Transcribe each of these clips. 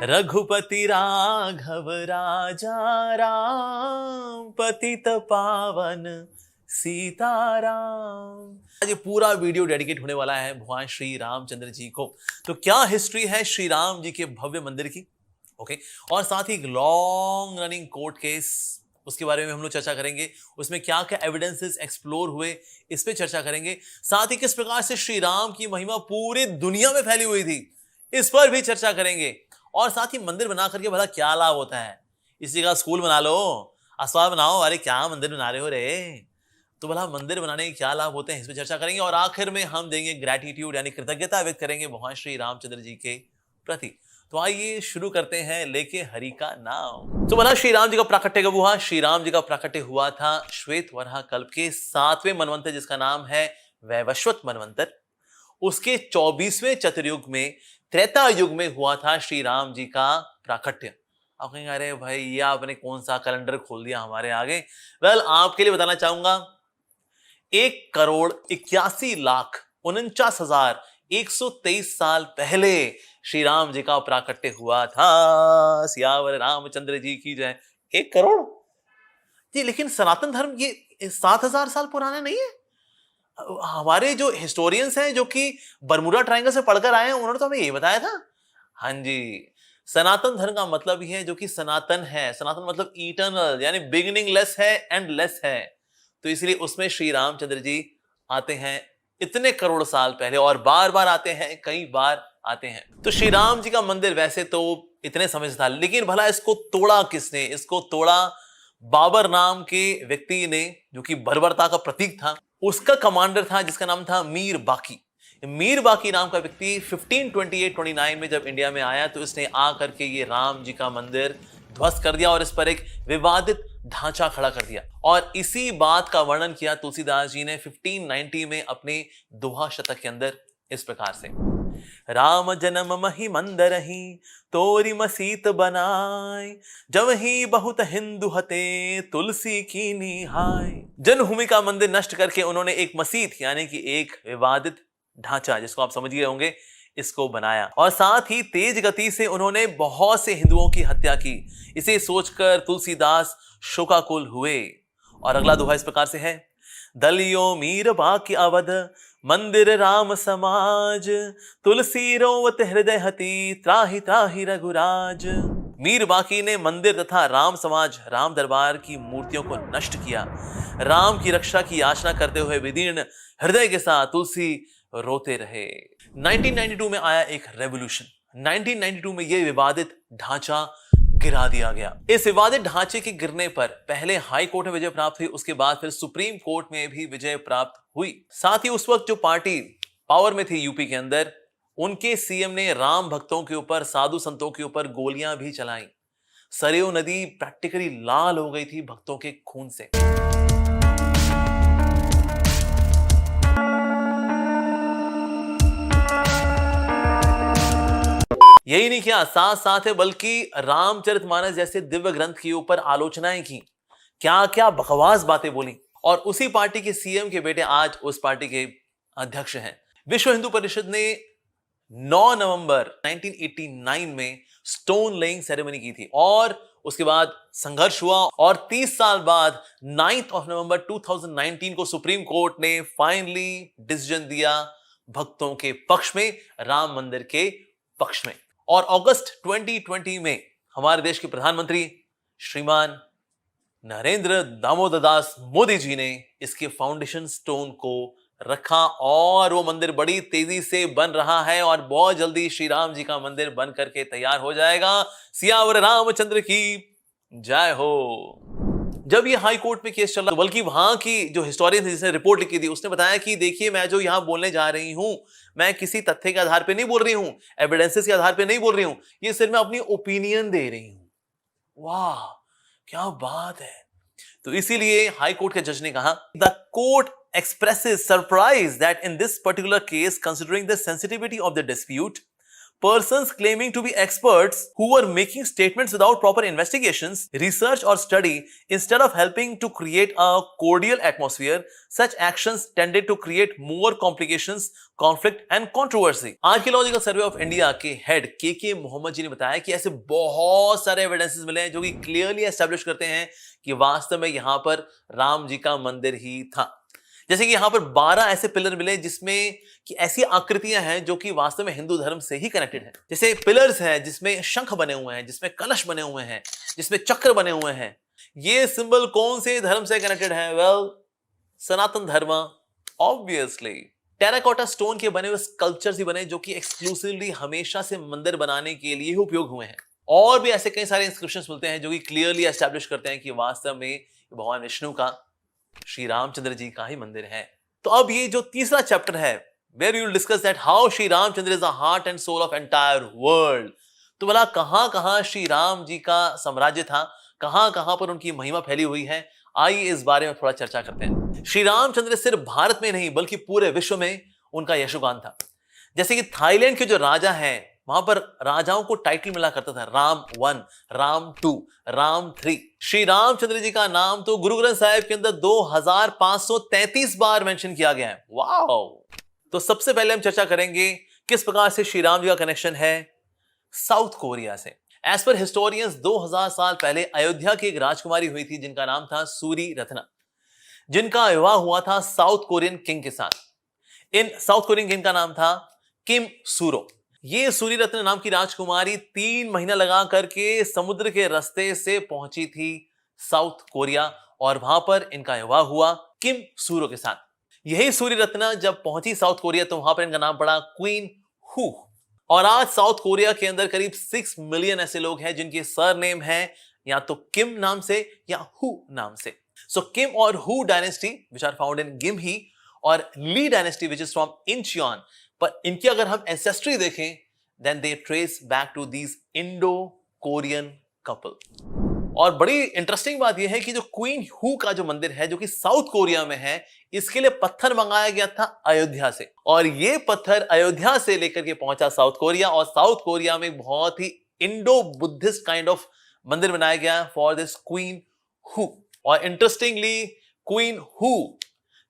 रघुपति राघव राजा राम, पतित पावन सीताराम। आज ये पूरा वीडियो डेडिकेट होने वाला है भगवान श्री रामचंद्र जी को। तो क्या हिस्ट्री है श्री राम जी के भव्य मंदिर की, ओके, और साथ ही एक लॉन्ग रनिंग कोर्ट केस, उसके बारे में हम लोग चर्चा करेंगे। उसमें क्या क्या एविडेंसेस एक्सप्लोर हुए, इस पे चर्चा करेंगे। साथ ही किस प्रकार से श्री राम की महिमा पूरी दुनिया में फैली हुई थी, इस पर भी चर्चा करेंगे। और साथ ही मंदिर बना करके भला क्या लाभ होता है। इसी का स्कूल बना लो, अस्पताल बनाओ, अरे क्या मंदिर बना रहे हो रे, तो भला मंदिर बनाने के क्या लाभ होते हैं, इस पर चर्चा करेंगे। और आखिर में हम देंगे ग्रैटिट्यूड यानी कृतज्ञता व्यक्त करेंगे भगवान श्री रामचंद्र जी के प्रति। तो आइए शुरू करते हैं लेके हरि का नाम। तो भला श्री राम जी का प्राकट्य कब हुआ? श्री राम जी का प्राकट्य हुआ था श्वेत वराह कल्प के 7वें मनवंतर, जिसका नाम है वैवस्वत मनवंतर। उसके 24वें चतुर्युग में, त्रेता युग में हुआ था श्री राम जी का प्राकट्य। आप कहेंगे अरे भाई ये आपने कौन सा कैलेंडर खोल दिया हमारे आगे। वेल, आपके लिए बताना चाहूंगा 1,81,49,123 साल पहले श्री राम जी का प्राकट्य हुआ था। सियावर रामचंद्र जी की जय। 1 करोड़ जी, लेकिन सनातन धर्म ये 7,000 साल पुराना नहीं है। हमारे जो हिस्टोरियंस हैं, जो कि बरमुडा ट्रायंगल से पढ़कर आए हैं, उन्होंने तो हमें ये बताया था। हाँ जी, सनातन धर्म का मतलब ही है जो कि सनातन है। सनातन मतलब इटर्नल, यानी बिगिनिंग लेस है एंड लेस है। तो इसलिए उसमें श्री रामचंद्र जी आते हैं इतने करोड़ साल पहले, और बार बार आते हैं, कई बार आते हैं। तो श्री राम जी का मंदिर वैसे तो इतने समय से था, लेकिन भला इसको तोड़ा किसने? इसको तोड़ा बाबर नाम के व्यक्ति ने, जो कि बर्बरता का प्रतीक था। उसका कमांडर था जिसका नाम था मीर बाकी। मीर बाकी नाम का व्यक्ति 1528-29 में जब इंडिया में आया, तो इसने आकर के ये राम जी का मंदिर ध्वस्त कर दिया और इस पर एक विवादित ढांचा खड़ा कर दिया। और इसी बात का वर्णन किया तुलसीदास जी ने 1590 में अपने दोहा शतक के अंदर इस प्रकार से। राम जन्म मही मंदर ही, तोरी मसीत बनाए, जब ही बहुत हिंदू हते, तुलसी की निहाय। जन्मभूमि का मंदिर नष्ट करके उन्होंने एक मसीत यानी कि एक विवादित ढांचा, जिसको आप समझ गए होंगे, इसको बनाया। और साथ ही तेज गति से उन्होंने बहुत से हिंदुओं की हत्या की। इसे सोचकर तुलसीदास शोकाकुल हुए। और अगला दोहा इस प्रकार से है। दलियो मीर बाकी अवध, मंदिर राम समाज, तुलसी रोवत हृदय हति, त्राहि त्राहि रघुराज। मीर बाकी ने मंदिर तथा राम समाज, राम दरबार की मूर्तियों को नष्ट किया। राम की रक्षा की याचना करते हुए विदीर्ण हृदय के साथ तुलसी रोते रहे। 1992 में आया एक रेवोल्यूशन। 1992 में यह विवादित ढांचा गिरा दिया गया। इस विवादित ढांचे के गिरने पर पहले हाई कोर्ट में विजय प्राप्त हुई, उसके बाद फिर सुप्रीम कोर्ट में भी विजय प्राप्त हुई। साथ ही उस वक्त जो पार्टी पावर में थी यूपी के अंदर, उनके सीएम ने राम भक्तों के ऊपर, साधु संतों के ऊपर गोलियां भी चलाई। सरयू नदी प्रैक्टिकली लाल हो गई थी भक्तों के खून से। यही नहीं किया, साथ साथ है बल्कि रामचरितमानस जैसे दिव्य ग्रंथ के ऊपर आलोचनाएं की, क्या क्या बकवास बातें बोली। और उसी पार्टी के सीएम के बेटे आज उस पार्टी के अध्यक्ष हैं। विश्व हिंदू परिषद ने 9 नवंबर 1989 में स्टोन लेइंग सेरेमनी की थी, और उसके बाद संघर्ष हुआ, और 30 साल बाद 9 नवंबर 2019 को सुप्रीम कोर्ट ने फाइनली डिसीजन दिया भक्तों के पक्ष में, राम मंदिर के पक्ष में। और अगस्त 2020 में हमारे देश के प्रधानमंत्री श्रीमान नरेंद्र दामोदर दास मोदी जी ने इसके फाउंडेशन स्टोन को रखा, और वो मंदिर बड़ी तेजी से बन रहा है, और बहुत जल्दी श्री राम जी का मंदिर बन करके तैयार हो जाएगा। सियावर रामचंद्र की जय हो। जब ये हाई कोर्ट में केस चल रहा, बल्कि वहां की जो हिस्टोरियन थी जिसने रिपोर्ट लिखी थी, उसने बताया कि देखिए, मैं जो यहां बोलने जा रही हूं, मैं किसी तथ्य के आधार पे नहीं बोल रही हूं, एविडेंसेस के आधार पे नहीं बोल रही हूं, ये सिर्फ मैं अपनी ओपिनियन दे रही हूं। वाह, क्या बात है। तो इसीलिए हाई कोर्ट के जज ने कहा, the court expresses surprise that in this particular case, considering the sensitivity of the dispute, persons claiming to be experts who were making statements without proper investigations, research or study instead of helping to create a cordial atmosphere. Such actions tended to create more complications, conflict and controversy. Archaeological Survey of India के head के मोहम्मद जी ने बताया कि ऐसे बहुत सारे evidences मिले हैं जो कि क्लियरली एस्टैब्लिश करते हैं कि वास्तव में यहां पर राम जी का मंदिर ही था। जैसे कि यहां पर 12 ऐसे पिलर मिले जिसमें कि ऐसी आकृतियां हैं जो कि वास्तव में हिंदू धर्म से ही कनेक्टेड है। जैसे पिलर्स हैं जिसमें शंख बने हुए हैं, जिसमें कलश बने हुए हैं, जिसमें चक्र बने हुए हैं। ये सिंबल कौन से धर्म से कनेक्टेड है? वेल, सनातन धर्म ऑब्वियसली। टेराकोटा स्टोन के बने हुए स्कल्पचर्स ही बने जो कि एक्सक्लूसिवली हमेशा से मंदिर बनाने के लिए ही उपयोग हुए हैं। और भी ऐसे कई सारे इंस्क्रिप्शंस मिलते हैं जो कि क्लियरली एस्टैब्लिश करते हैं कि वास्तव में भगवान विष्णु का, श्री रामचंद्र जी का ही मंदिर है। तो अब ये जो तीसरा चैप्टर है, where we will discuss that how Shri Ramchandra is the heart and soul of entire world। तो भला कहां-कहां श्री राम जी का साम्राज्य था, कहां-कहां पर उनकी महिमा फैली हुई है, आइए इस बारे में थोड़ा चर्चा करते हैं। श्री रामचंद्र सिर्फ भारत में नहीं बल्कि पूरे विश्व में उनका यशोगान था। जैसे कि थाईलैंड के जो राजा हैं, वहां पर राजाओं को टाइटल मिला करता था, राम 1, राम 2, राम 3। श्री रामचंद्र जी का नाम तो गुरु ग्रंथ साहिब के अंदर 2533 बार मेंशन किया गया है। वाओ! तो सबसे पहले हम चर्चा करेंगे किस प्रकार से श्री राम जी का कनेक्शन है साउथ कोरिया से। एज पर हिस्टोरियंस 2000 साल पहले अयोध्या की एक राजकुमारी हुई थी जिनका नाम था सूरी रत्ना, जिनका विवाह हुआ था साउथ कोरियन किंग के साथ। इन साउथ कोरियन किंग का नाम था किम सूरो। ये सूरी रत्न नाम की राजकुमारी 3 महीना लगा करके समुद्र के रास्ते से पहुंची थी साउथ कोरिया और वहां पर इनका विवाह हुआ किम सूरो के साथ। यही सूरी रत्ना जब पहुंची साउथ कोरिया तो वहां पर इनका नाम पड़ा क्वीन हु। और आज साउथ कोरिया के अंदर करीब 6 मिलियन ऐसे लोग हैं जिनके सरनेम है या तो किम नाम से या हु नाम से। सो किम और Heo dynasty which are found in Gimhae और Lee dynasty which is from Incheon, पर इनकी अगर हम एंसेस्ट्री देखें then they trace back to these Indo Korean couple. और बड़ी इंटरेस्टिंग बात यह है कि जो क्वीन हु का जो मंदिर है जो कि साउथ कोरिया में है, इसके लिए पत्थर मंगाया गया था अयोध्या से और ये पत्थर अयोध्या से लेकर के पहुंचा साउथ कोरिया और साउथ कोरिया में बहुत ही इंडो बुद्धिस्ट काइंड ऑफ मंदिर बनाया गया फॉर दिस क्वीन हु। और इंटरेस्टिंगली क्वीन हु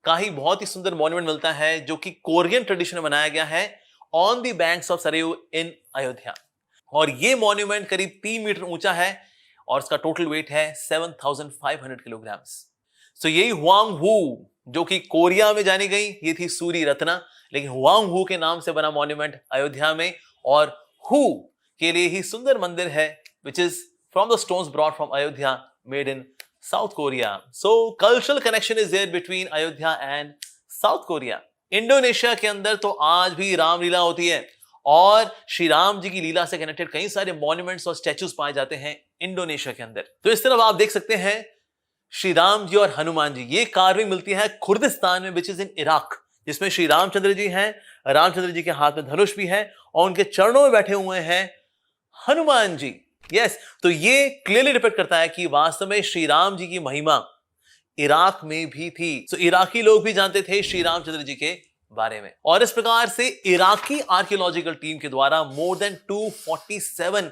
का ही बहुत ही सुंदर मॉन्यूमेंट मिलता है जो कि कोरियन ट्रेडिशन में बनाया गया है on the banks of Sarayu in Ayodhya. और ये मॉन्यूमेंट करीब 3 मीटर ऊंचा है और इसका टोटल वेट है 7500 किलोग्राम। सो यही हुआंग हु जो कि कोरिया में जानी गई, ये थी सूरी रत्ना, लेकिन हुआंग हु के नाम से बना मॉन्यूमेंट अयोध्या में और हु के लिए ही सुंदर मंदिर है which is from the stones brought from Ayodhya made in South Korea. So cultural connection is there between Ayodhya and South Korea. Indonesia के अंदर तो आज भी रामलीला होती है और श्री राम जी की लीला से कनेक्टेड कई सारे मॉन्यूमेंट्स और स्टैचूज पाए जाते हैं इंडोनेशिया के अंदर। तो इस तरफ आप देख सकते हैं श्री राम जी और हनुमान जी, ये कार्विंग मिलती है खुर्दिस्तान में विच इज इन इराक, जिसमें श्री रामचंद्र जी हैं, रामचंद्र जी के हाथ में धनुष भी है और उनके चरणों में बैठे हुए हैं हनुमान जी। यस, तो ये क्लियरली डिपेक्ट करता है कि वास्तव में श्री राम जी की महिमा इराक में भी थी। सो इराकी लोग भी जानते थे श्री रामचंद्र जी के बारे में और इस प्रकार से इराकी आर्कियोलॉजिकल टीम के द्वारा मोर देन 247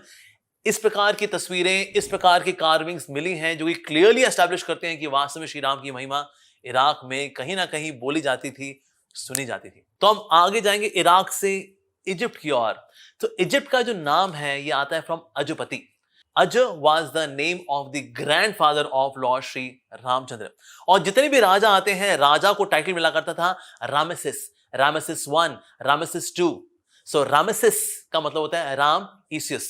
इस प्रकार की तस्वीरें, इस प्रकार की कार्विंग्स मिली हैं जो कि क्लियरली एस्टैब्लिश करते हैं कि वास्तव में श्री राम की महिमा इराक में कहीं ना कहीं बोली जाती थी, सुनी जाती थी। तो हम आगे जाएंगे इराक से इजिप्ट की ओर। तो इजिप्ट का जो नाम है ये आता है from Ajupati. Aj was the name of the grandfather of Lord Shri Ramchandra. और जितने भी राजा आते हैं, राजा को टाइटल मिला करता था रामेसिस, रामेसिस 1, रामेसिस 2। सो रामेसिस का मतलब होता है राम ईसियस,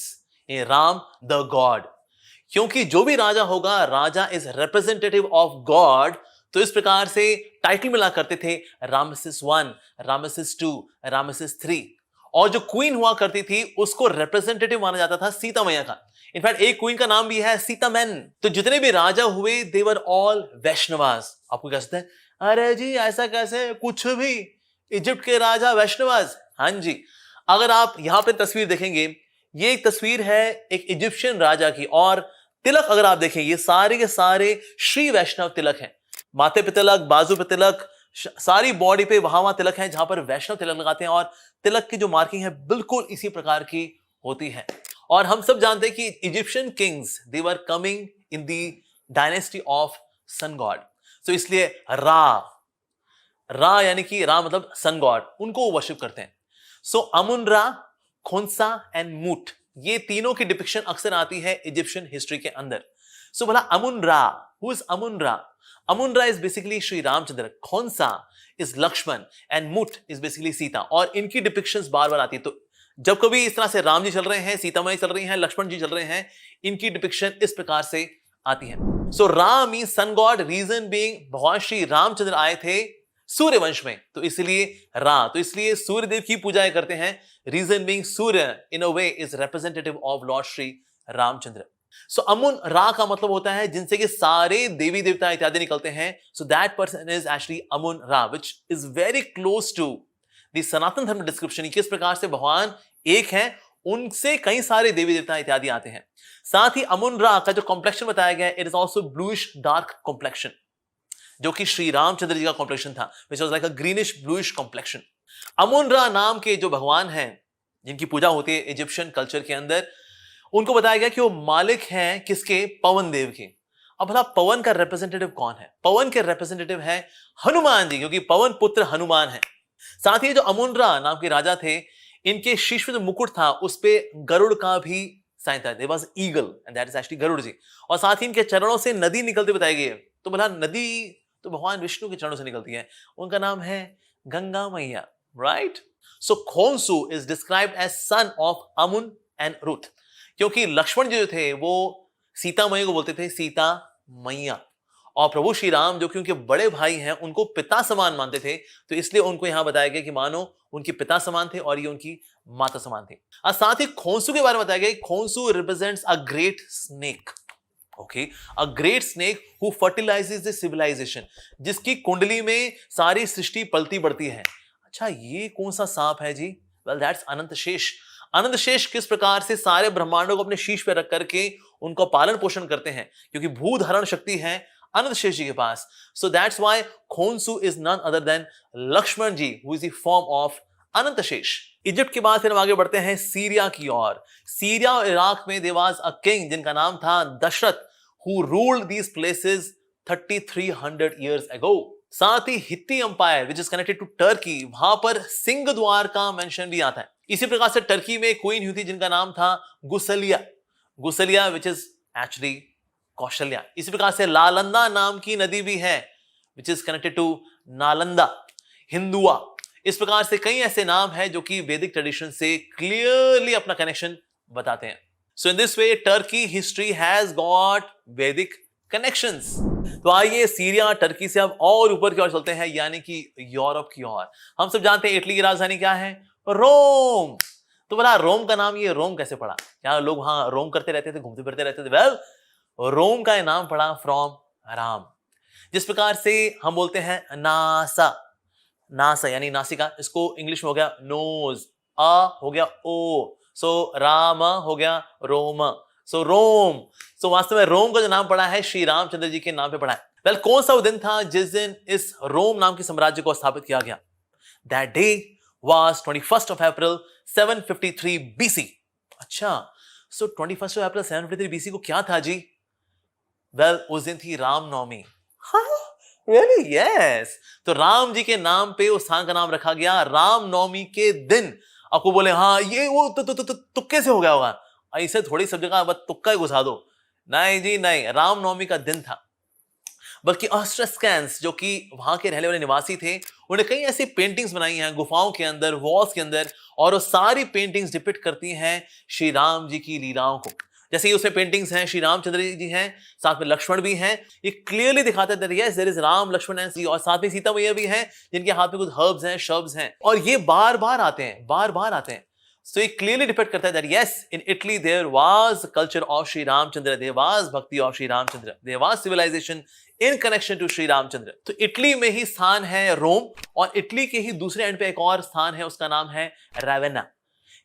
राम द गॉड, क्योंकि जो भी राजा होगा, राजा इज रिप्रेजेंटेटिव ऑफ गॉड। तो इस प्रकार से टाइटल मिला करते थे रामेसिस 1, रामेसिस 2, रामेसिस 3। और जो क्वीन हुआ करती थी उसको रिप्रेजेंटेटिव माना जाता था सीता मैया का। इनफैक्ट एक क्वीन का नाम भी है सीता मैन। तो जितने भी राजा हुए दे वर ऑल वैष्णवास। आपको कह सकते हैं अरे जी ऐसा कैसे, कुछ भी इजिप्ट के राजा वैष्णवास? हाँ जी, अगर आप यहां पे तस्वीर देखेंगे, ये एक तस्वीर है एक इजिप्शियन राजा की और तिलक अगर आप देखें, ये सारे के सारे श्री वैष्णव तिलक हैं। माथे पे तिलक, बाजू पे तिलक, सारी बॉडी पे वहां वहां तिलक है जहां पर वैष्णव तिलक लगाते हैं, और तिलक की जो मार्किंग है बिल्कुल इसी प्रकार की होती है। और हम सब जानते हैं कि Egyptian kings they were coming in the dynasty of sun god, तो इसलिए रा यानी कि रा मतलब सन गॉड, उनको वो वर्शिप करते हैं। सो अमुन रा, खोंसा एंड मूट, ये तीनों की डिपिक्शन अक्सर आती है इजिप्शियन हिस्ट्री के अंदर। सो भला Amun Ra, who is Amun Ra? Amun Ra is basically Shri Ramchandra, Khonsu is Lakshman and Mut is basically Sita, और इनकी डिपिक्शंस बार बार आती है। तो जब कभी इस तरह से राम जी चल रहे हैं, सीता माई चल रही हैं, लक्ष्मण जी चल रहे हैं, इनकी डिपिक्शन इस प्रकार से आती है। So Ra means sun god, reason being भगवान श्री रामचंद्र आए थे सूर्य वंश में, तो इसलिए रा, तो इसलिए सूर्य देव की पूजा करते हैं। Reason being Surya in a way is representative of Lord Shri Ramchandra. So Amun Ra का मतलब होता है जिनसे कि सारे देवी देवता इत्यादि निकलते हैं। So that person is actually Amun Ra, which is very close to the Sanatan Dharma description. किस प्रकार से भगवान एक हैं, उनसे कई सारे देवी देवता इत्यादि आते हैं। साथ ही अमुन रा का जो कॉम्प्लेक्शन बताया गया है, it is also bluish dark complexion, जो कि श्री रामचंद्र जी का कॉम्प्लेक्शन था, which was like a greenish bluish complexion. Amun रा नाम के जो भगवान हैं जिनकी पूजा होती है इजिप्शियन कल्चर के अंदर, उनको बताया गया कि वो मालिक हैं किसके? पवन देव के। अब भला पवन का रिप्रेजेंटेटिव कौन है? पवन के रिप्रेजेंटेटिव है हनुमान जी, क्योंकि पवन पुत्र हनुमान है। साथ ही जो अमुन रा नाम के राजा थे, इनके शीश में जो मुकुट था उस पे गरुड़ का भी साइन था, there was eagle and that is actually Garud ji. और साथ ही इनके चरणों से नदी निकलती बताई गई है। तो भला नदी तो भगवान विष्णु के चरणों से निकलती है, उनका नाम है Ganga Maiya, right? So Khonsu is described as son of Amun and Ruth, क्योंकि लक्ष्मण जी जो थे वो सीता मैया को बोलते थे सीता मैया, और प्रभु श्री राम जो कि उनके बड़े भाई हैं उनको पिता समान मानते थे, तो इसलिए उनको यहां बताया गया कि मानो उनके पिता समान थे और ये उनकी माता समान थे। और साथ ही खोंसू के बारे में बताया गया, Khonsu represents a great snake, okay, a great snake who fertilizes the civilization, जिसकी कुंडली में सारी सृष्टि पलती बढ़ती है। अच्छा, ये कौन सा सांप है जी? वेल दैट्स अनंत शेष। अनंत शेष किस प्रकार से सारे ब्रह्मांडों को अपने शीश पे रख करके उनको पालन पोषण करते हैं, क्योंकि भूधारण शक्ति है अनंत शेष जी के पास। So that's why Khonsu is none other than Lakshman ji, who is the form of Anant Shesh. Egypt के बाद फिर हम आगे बढ़ते हैं सीरिया की ओर। सीरिया और इराक में देयर वाज अ किंग जिनका नाम था Dasharath, who ruled these places 3300 years ago। साथ ही Hittite empire which is connected to Turkey, वहां पर सिंह द्वार का मेंशन भी आता है। इसी प्रकार से टर्की में एक क्वीन हुई थी जिनका नाम था Gusliya, Gusliya which is actually Kaushalya. इसी प्रकार से लालंदा नाम की नदी भी है which is connected to Nalanda, Hindua. इस प्रकार से कई ऐसे नाम हैं जो कि वैदिक ट्रेडिशन से क्लियरली अपना कनेक्शन बताते हैं। So in this way Turkey history has got Vedic connections. तो आइए सीरिया टर्की से अब और ऊपर की ओर चलते हैं, यानी कि यूरोप की ओर। हम सब जानते हैं इटली की राजधानी क्या है? रोम। तो बोला रोम का नाम ये रोम कैसे पड़ा? क्या लोग वहां रोम करते रहते थे, घूमते फिरते रहते थे? वेल, रोम का नाम पड़ा फ्रॉम राम। जिस प्रकार से हम बोलते हैं नासा, नासा यानी नासिका, इसको इंग्लिश में हो गया नोज, अ हो गया ओ, सो राम हो गया रोम, सो रोम। सो वास्तव में रोम का जो नाम पड़ा है श्री रामचंद्र जी के नाम पे पड़ा है। वेल, कौन सा वो दिन था जिस दिन इस रोम नाम के साम्राज्य को स्थापित किया गया? That day was 21st of April 753 BC। अच्छा, सो 21st of April 753 BC को क्या था जी? वेल, उस दिन थी रामनवमी। हाँ, रियली? यस। तो राम जी के नाम पे उस स्थान का नाम रखा गया रामनवमी के दिन। आपको बोले हाँ ये वो तुक्के से हो गया होगा, ऐसे थोड़ी सब जगह बस तुक्का ही घुसा दो। नहीं जी नहीं, रामनवमी का दिन था। बल्कि ऑस्ट्रस्कैंस जो कि वहां के रहने वाले निवासी थे, उन्हें कई ऐसी पेंटिंग्स बनाई हैं गुफाओं के अंदर, वॉल्स के अंदर, और वो सारी पेंटिंग्स डिपिक्ट करती हैं श्री राम जी की लीलाओं को। जैसे ही उसमें पेंटिंग्स हैं, श्री रामचंद्र जी हैं, साथ में लक्ष्मण भी हैं। ये क्लियरली दिखाता है yes there is Ram Lakshman and Sita, और साथ में सीता मैया भी हैं जिनके हाथ में कुछ हर्ब्स हैं, शब्स हैं, और ये बार बार आते हैं, बार बार आते हैं। So it clearly depicts करता है that yes, in Italy there was culture of Sri Ramchandra, there was bhakti of Sri Ramchandra, there was civilization in connection to Sri Ramchandra। तो इटली में ही स्थान है रोम, और इटली के ही दूसरे एंड पे एक और स्थान है, उसका नाम है रावेना।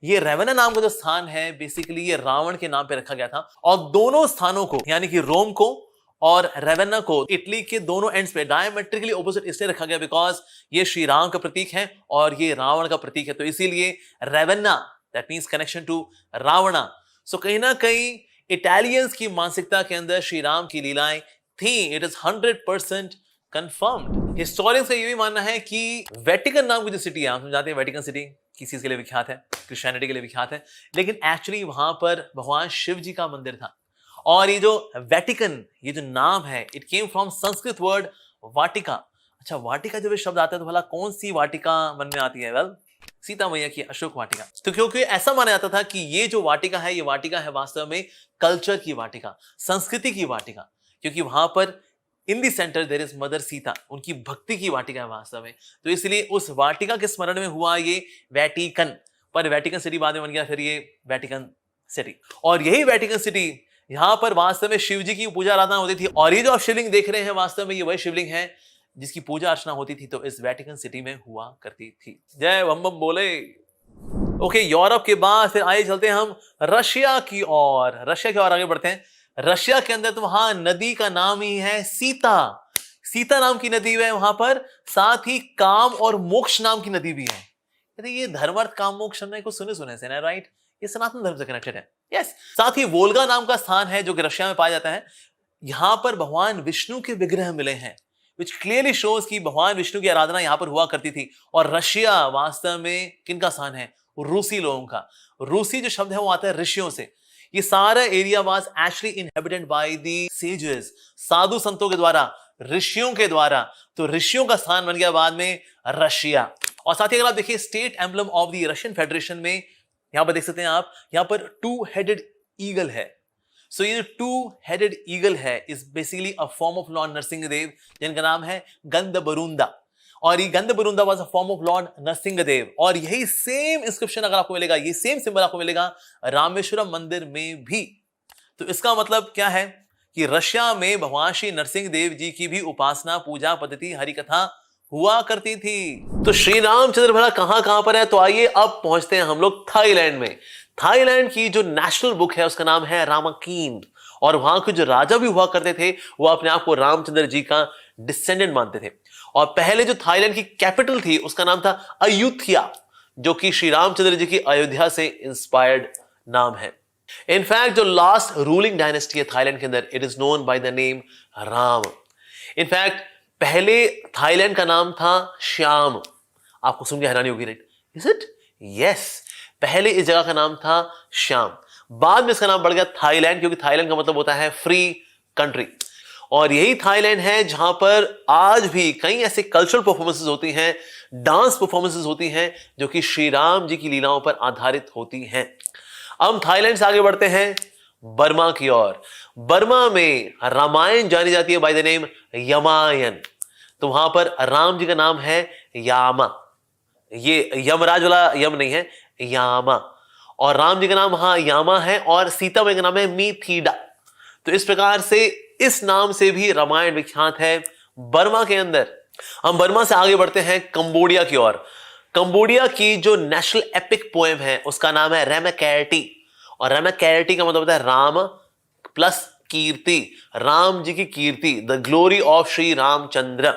ये रावेना नाम का जो स्थान है बेसिकली ये रावण के नाम पे रखा गया था, और दोनों स्थानों को यानी कि रोम को और रेवेन्ना को इटली के दोनों एंड्स पे डायमेट्रिकली ऑपोजिट इसलिए रखा गया बिकॉज ये श्री राम का प्रतीक है और ये रावण का प्रतीक है, तो इसीलिए रेवेन्ना दैट मींस कनेक्शन टू रावणा। सो कहीं ना कहीं इटालियंस की मानसिकता के अंदर श्री राम की लीलाएं थी। It is 100% confirmed. हिस्टोरियंस का ये भी मानना है कि वेटिकन नाम की जो सिटी है, आप समझाते हैं वेटिकन सिटी किस चीज के लिए विख्यात है, क्रिश्चियनिटी के लिए विख्यात है, लेकिन एक्चुअली वहां पर भगवान शिव जी का मंदिर था। और ये जो वेटिकन, ये जो नाम है, it came from Sanskrit word vatika. अच्छा, वाटिका जब ये शब्द आता है तो भला कौन सी वाटिका मन में आती है? वेल, सीता मैया की अशोक वाटिका। तो क्योंकि ऐसा माना जाता था कि ये जो वाटिका है, ये वाटिका है वास्तव में कल्चर की वाटिका, संस्कृति की वाटिका, क्योंकि वहां पर in the center there is mother Sita, उनकी भक्ति की वाटिका है वास्तव में। तो इसलिए उस वाटिका के स्मरण में हुआ ये वेटिकन, पर वेटिकन सिटी बाद में बन गया फिर ये वेटिकन सिटी। और यही वेटिकन सिटी, यहां पर वास्तव में शिव जी की पूजा आराधना होती थी। और ये जो आप शिवलिंग देख रहे हैं वास्तव में ये वही शिवलिंग है जिसकी पूजा अर्चना होती थी, तो इस वेटिकन सिटी में हुआ करती थी। जय बम बम बोले। ओके, यूरोप के बाद फिर आइए चलते हैं हम रशिया की ओर। रशिया की ओर आगे बढ़ते हैं। रशिया के अंदर तो वहां नदी का नाम ही है सीता, सीता नाम की नदी है वहां पर, साथ ही काम और मोक्ष नाम की नदी भी है। ये धर्म अर्थ काम मोक्ष हमने कुछ सुने से ना, राइट? ये सनातन धर्म से कनेक्टेड है। यस, साथ ही वोल्गा नाम का स्थान है जो कि रशिया में पाया जाता है। यहां पर भगवान विष्णु के विग्रह मिले हैं, which clearly shows कि भगवान विष्णु की आराधना यहां पर हुआ करती थी। और रशिया वास्तव में किनका स्थान है? रूसी लोगों का। रूसी जो शब्द है वो आता है ऋषियों से। ये सारा area was actually inhabited by the sages, साधु संतों के द्वारा, ऋषियों के द्वारा। तो ऋषियों का स्थान बन गया बाद में रशिया। और साथ ही अगर आप देखिए state emblem of the Russian federation में यहां पर देख सकते हैं आप, यहां पर 2 हेडेड ईगल है। सो ये 2 हेडेड ईगल है is basically a form of Lord Narasimhadev, जिनका नाम है गंधबरुंदा। और ये Gandaberunda was a form of Lord Narasimhadev. और यही सेम इंस्क्रिप्शन अगर आपको मिलेगा, ये सेम सिंबल आपको मिलेगा रामेश्वरम मंदिर में भी। तो इसका मतलब क्या है कि रशिया में भगवान श्री नरसिंहदेव जी की भी उपासना, पूजा पद्धति, हरिकथा हुआ करती थी। तो श्री रामचंद्र भला कहां पर है? तो आइए अब पहुंचते हैं हम लोग थाईलैंड में। थाईलैंड की जो नेशनल बुक है उसका नाम है रामाकीन। और वहां के जो राजा भी हुआ करते थे वो अपने आप को रामचंद्र जी का डिसेंडेंट मानते थे। और पहले जो थाईलैंड की कैपिटल थी उसका नाम था अयुथ्या, जो कि श्री रामचंद्र जी की अयोध्या से इंस्पायर्ड नाम है। इनफैक्ट जो लास्ट रूलिंग डायनेस्टी है थाईलैंड के अंदर, it is known by the name Ram. In fact पहले थाईलैंड का नाम था श्याम। आपको सुन के हैरानी होगी, राइट? Is it? यस, पहले इस जगह का नाम था श्याम, बाद में इसका नाम बढ़ गया थाईलैंड, क्योंकि थाईलैंड का मतलब होता है फ्री कंट्री। और यही थाईलैंड है जहां पर आज भी कई ऐसे कल्चरल परफॉर्मेंसेस होती हैं, डांस परफॉर्मेंसेस होती हैं जो कि श्री राम जी की लीलाओं पर आधारित होती हैं। अब थाईलैंड से आगे बढ़ते हैं बर्मा की ओर। बर्मा में रामायण जानी जाती है बाय द नेम यमायन। तो वहां पर राम जी का नाम है यामा। ये यमराज वाला यम नहीं है, यामा। और राम जी का नाम वहां यामा है और सीता मैया का नाम है मिथिला। तो इस प्रकार से इस नाम से भी रामायण विख्यात है बर्मा के अंदर। हम बर्मा से आगे बढ़ते हैं कंबोडिया की ओर। कंबोडिया की जो नेशनल एपिक पोएम है उसका नाम है रेमेकैटी। और रेमेकैटी का मतलब होता है राम प्लस कीर्ति, राम जी की कीर्ति, the glory of Shri Ramchandra.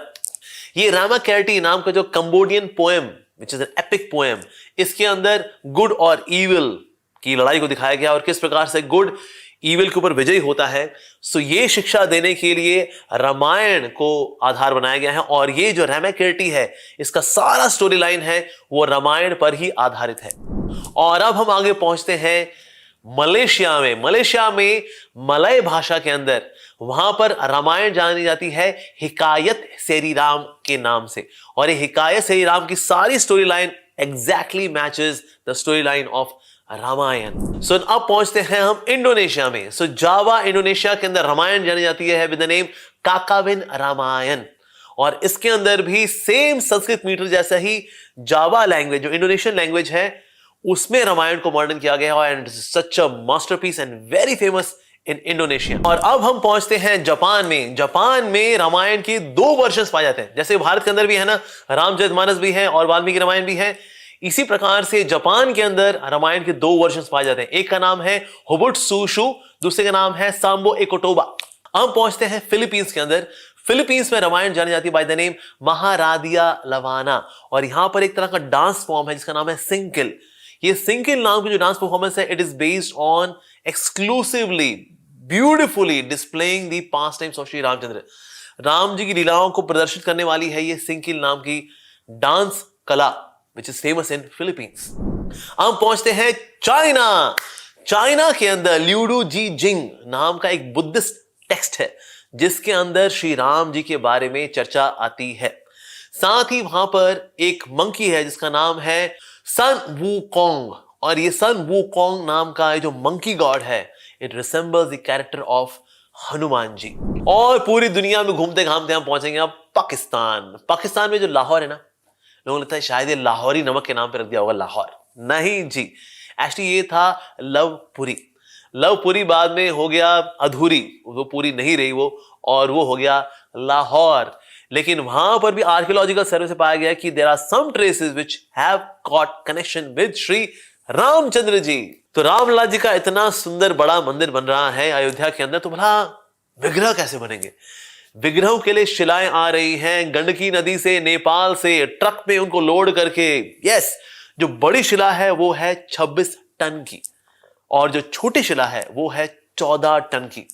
ये रेमेकैटी नाम का जो Cambodian poem which is an epic poem, इसके अंदर गुड और ईविल की लड़ाई को दिखाया गया और किस प्रकार से गुड ईविल के ऊपर विजयी होता है। सो ये शिक्षा देने के लिए रामायण को आधार बनाया गया है। और ये जो रेमेकैटी है इसका सारा स्टोरी लाइन है वो रामायण पर ही आधारित है। और अब हम आगे पहुंचते हैं मलेशिया में। मलेशिया में मलय भाषा के अंदर वहां पर रामायण जानी जाती है हिकायत सेरी राम के नाम से। और ये हिकायत सेरी राम की सारी story line exactly matches the story line of Ramayan. So अब पहुंचते हैं हम इंडोनेशिया में। सो जावा इंडोनेशिया के अंदर रामायण जानी जाती है विद द नेम काकाविन रामायण। और इसके अंदर भी सेम संस्कृत मीटर जैसा ही जावा लैंग्वेज जो इंडोनेशियन लैंग्वेज है उसमें रामायण को मॉडर्न किया गया है। And it is such a masterpiece and very famous in Indonesia. और अब हम पहुंचते हैं जापान में। जापान में रामायण के 2 वर्जन्स पाए जाते हैं। जैसे भारत के अंदर भी है ना, रामचरितमानस भी है और वाल्मीकि रामायण भी है, इसी प्रकार से जापान के अंदर रामायण के 2 वर्जन्स पाए जाते हैं। एक का नाम है होबुत्सुशु, दूसरे का नाम है सांबो एकोटोबा। हम पहुंचते हैं फिलीपींस के अंदर। फिलीपींस में रामायण जानी जाती है बाय द नेम महारादिया लवाना, और यहां पर एक तरह का डांस फॉर्म है जिसका नाम है सिंकिल। ये सिंकिल नाम की जो डांस परफॉर्मेंस है, it is based on exclusively beautifully displaying the past times of Shri Ramchandra. Ram ji की लीलाओं को प्रदर्शित करने वाली है ये सिंकिल नाम की डांस कला, which is famous in Philippines. हम पहुंचते हैं चाइना। चाइना के अंदर ल्यूडू जी जिंग नाम का एक बुद्धिस्ट टेक्स्ट है जिसके अंदर श्री राम जी के बारे में चर्चा आती है। साथ ही वहां पर एक मंकी है जिसका नाम है सन वू कॉन्ग, और ये सन वू कॉन्ग नाम का जो मंकी गॉड है, it resembles the character of Hanuman ji. और पूरी दुनिया में घूमते घामते हम पहुंचेंगे अब पाकिस्तान। पाकिस्तान में जो लाहौर है ना, लोगों ने लगता है शायद ये लाहौरी नमक के नाम पे रख दिया होगा लाहौर। नहीं जी, एक्चुअली ये था लवपुरी। लवपुरी बाद में हो गया अधूरी, वो पूरी नहीं रही वो, और वो हो गया लाहौर। लेकिन वहां पर भी आर्कियोलॉजिकल सर्वे से पाया गया कि there are some traces which have got connection with Shri Ramchandra ji. तो रामलला जी का इतना सुंदर बड़ा मंदिर बन रहा है अयोध्या के अंदर, तो भला विग्रह कैसे बनेंगे? विग्रहों के लिए शिलाएं आ रही हैं गंडकी नदी से, नेपाल से, ट्रक में उनको लोड करके। यस, जो बड़ी शिला है वो है 26 टन की, और जो छोटी शिला है वो है 14 टन की।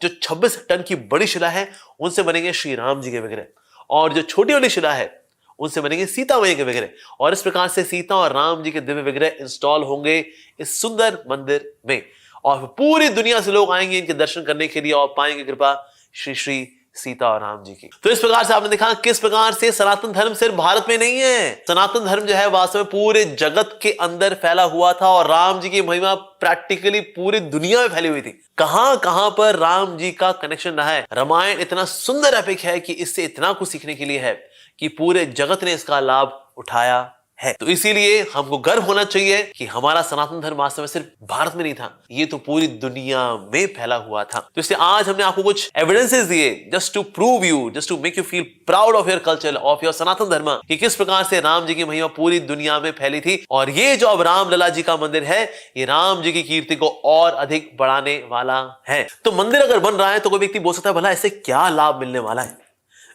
जो 26 टन की बड़ी शिला है उनसे बनेंगे श्री राम जी के विग्रह, और जो छोटी वाली शिला है उनसे बनेंगे सीता मैया के विग्रह। और इस प्रकार से सीता और राम जी के दिव्य विग्रह इंस्टॉल होंगे इस सुंदर मंदिर में, और पूरी दुनिया से लोग आएंगे इनके दर्शन करने के लिए और पाएंगे कृपा श्री श्री सीता और राम जी की। तो इस प्रकार से आपने देखा किस प्रकार से सनातन धर्म सिर्फ भारत में नहीं है। सनातन धर्म जो है वास्तव में पूरे जगत के अंदर फैला हुआ था, और राम जी की महिमा प्रैक्टिकली पूरी दुनिया में फैली हुई थी। कहां कहां पर राम जी का कनेक्शन रहा है। रामायण इतना सुंदर एपिक है कि इससे इतना कुछ सीखने के लिए है कि पूरे जगत ने इसका लाभ उठाया है। तो इसीलिए हमको गर्व होना चाहिए कि हमारा सनातन धर्म वास्तव में सिर्फ भारत में नहीं था, ये तो पूरी दुनिया में फैला हुआ था। तो इसलिए आज हमने आपको कुछ एविडेंसेस दिए just to prove you, just to make you feel proud of your culture, of your Sanatan Dharma, कि किस प्रकार से राम जी की महिमा पूरी दुनिया में फैली थी। और ये जो अब रामलला जी का मंदिर है, ये राम जी की कीर्ति को और अधिक बढ़ाने वाला है। तो मंदिर अगर बन रहा है तो कोई व्यक्ति बोल सकता है भला इससे क्या लाभ मिलने वाला है।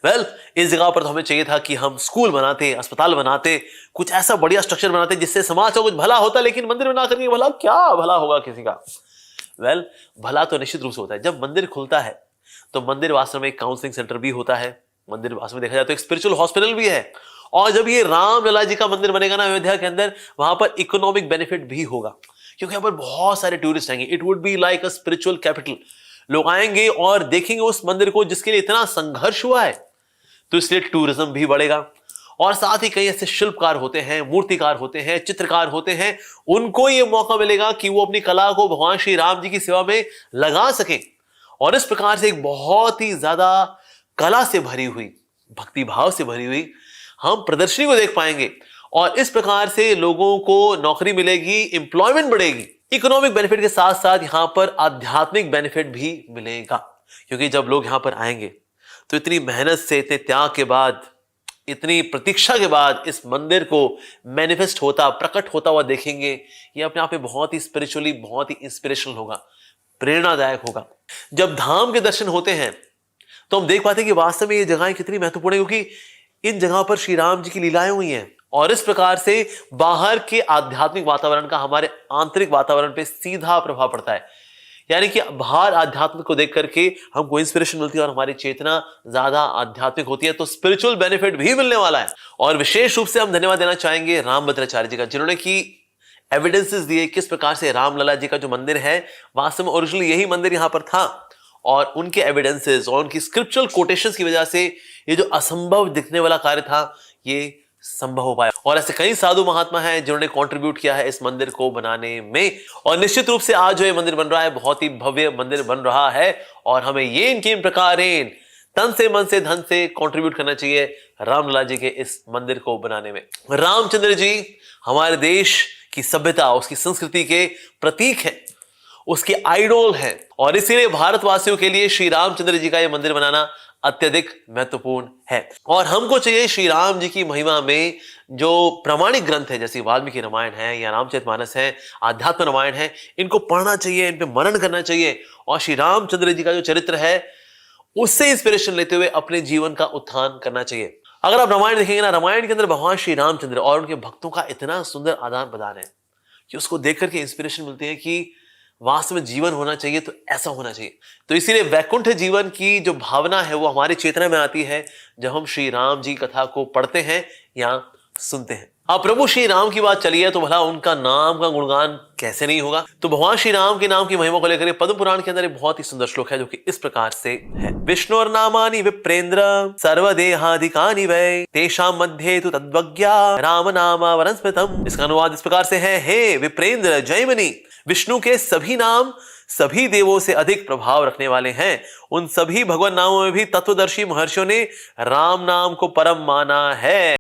इस जगह पर तो हमें चाहिए था कि हम स्कूल बनाते, अस्पताल बनाते, कुछ ऐसा बढ़िया स्ट्रक्चर बनाते जिससे समाज का कुछ भला होता, लेकिन मंदिर बना करके भला क्या भला होगा किसी का? भला तो निश्चित रूप से होता है। जब मंदिर खुलता है तो मंदिर वास्तव में एक काउंसलिंग सेंटर भी होता है, मंदिर वास्तव में देखा जाए तो एक स्पिरिचुअल हॉस्पिटल भी है। और जब ये रामलला जी का मंदिर बनेगा ना अयोध्या के अंदर, वहां पर इकोनॉमिक बेनिफिट भी होगा, क्योंकि यहाँ पर बहुत सारे टूरिस्ट आएंगे। It would be like a spiritual capital. लोग आएंगे और देखेंगे उस मंदिर को जिसके लिए इतना संघर्ष हुआ है, तो इसलिए टूरिज्म भी बढ़ेगा। और साथ ही कई ऐसे शिल्पकार होते हैं, मूर्तिकार होते हैं, चित्रकार होते हैं, उनको यह मौका मिलेगा कि वो अपनी कला को भगवान श्री राम जी की सेवा में लगा सकें। और इस प्रकार से एक बहुत ही ज्यादा कला से भरी हुई, भक्ति भाव से भरी हुई हम प्रदर्शनी को देख पाएंगे। और इस प्रकार से लोगों को नौकरी मिलेगी, एम्प्लॉयमेंट बढ़ेगी, इकोनॉमिक बेनिफिट के साथ साथ यहां पर आध्यात्मिक बेनिफिट भी मिलेगा। क्योंकि जब लोग यहां पर आएंगे तो इतनी मेहनत से, इतने त्याग के बाद, इतनी प्रतीक्षा के बाद इस मंदिर को मैनिफेस्ट होता, प्रकट होता हुआ देखेंगे। ये अपने आप में बहुत ही स्पिरिचुअली, बहुत ही इंस्पिरेशनल होगा, प्रेरणादायक होगा। जब धाम के दर्शन होते हैं तो हम देख पाते हैं कि वास्तव में ये जगहें कितनी महत्वपूर्ण है, क्योंकि इन जगहों पर श्री राम जी की लीलाएं हुई हैं। और इस प्रकार से बाहर के आध्यात्मिक वातावरण का हमारे आंतरिक वातावरण पे सीधा प्रभाव पड़ता है। यानी कि बाहर आध्यात्म को देख करके हमको इंस्पिरेशन मिलती है और हमारी चेतना ज्यादा आध्यात्मिक होती है। तो स्पिरिचुअल बेनिफिट भी मिलने वाला है। और विशेष रूप से हम धन्यवाद देना चाहेंगे रामभद्राचार्य जी का, जिन्होंने की एविडेंसेस दिए किस प्रकार से रामलला जी का जो मंदिर है, वास्तव में ओरिजिनली यही मंदिर यहां पर था। और उनके एविडेंसेस और उनकी स्क्रिप्चुरल कोटेशंस की वजह से ये जो असंभव दिखने वाला कार्य था, ये संभव हो पाया। और ऐसे कई साधु महात्मा हैं जिन्होंने कंट्रीब्यूट किया है इस मंदिर को बनाने में। और निश्चित रूप से आज जो ये मंदिर बन रहा है, बहुत ही भव्य मंदिर बन रहा है। और हमें ये इनके प्रकार तन से, मन से, धन से कंट्रीब्यूट करना चाहिए रामलला जी के इस मंदिर को बनाने में। रामचंद्र जी हमारे देश की सभ्यता, उसकी संस्कृति के प्रतीक है, उसके आइडोल है। और इसीलिए भारतवासियों के लिए श्री रामचंद्र जी का यह मंदिर बनाना अत्यधिक महत्वपूर्ण है। और हमको चाहिए श्री राम जी की महिमा में जो प्रामाणिक ग्रंथ है, जैसे वाल्मीकि रामायण है या रामचरितमानस है, आध्यात्म रामायण है, इनको पढ़ना चाहिए, इन पे मनन करना चाहिए। और श्री रामचंद्र जी का जो चरित्र है, उससे इंस्पिरेशन लेते हुए अपने जीवन का उत्थान करना चाहिए। अगर आप रामायण देखेंगे ना, रामायण के अंदर भगवान श्री रामचंद्र और उनके भक्तों का इतना सुंदर आदान प्रदान है कि उसको देख करके इंस्पिरेशन मिलती है कि वास्तव में जीवन होना चाहिए तो ऐसा होना चाहिए। तो इसीलिए वैकुंठ जीवन की जो भावना है वो हमारी चेतना में आती है जब हम श्री राम जी कथा को पढ़ते हैं या सुनते हैं। अब प्रभु श्री राम की बात चली है तो भला उनका नाम का गुणगान कैसे नहीं होगा। तो भगवान श्री राम के नाम की महिमा को लेकर पद्म पुराण के अंदर एक बहुत ही सुंदर श्लोक है जो कि इस प्रकार से है। विष्णुर नामानि विप्रेंद्र सर्वदेहाधिकानि वै तेषां मध्ये तु तद्वज्ञा राम नाम वरस्मृतम्। इसका अनुवाद इस प्रकार से है, हे विप्रेंद्र जयमिनी, विष्णु के सभी नाम सभी देवों से अधिक प्रभाव रखने वाले हैं। उन सभी भगवान नामों में भी तत्वदर्शी महर्षियों ने राम नाम को परम माना है।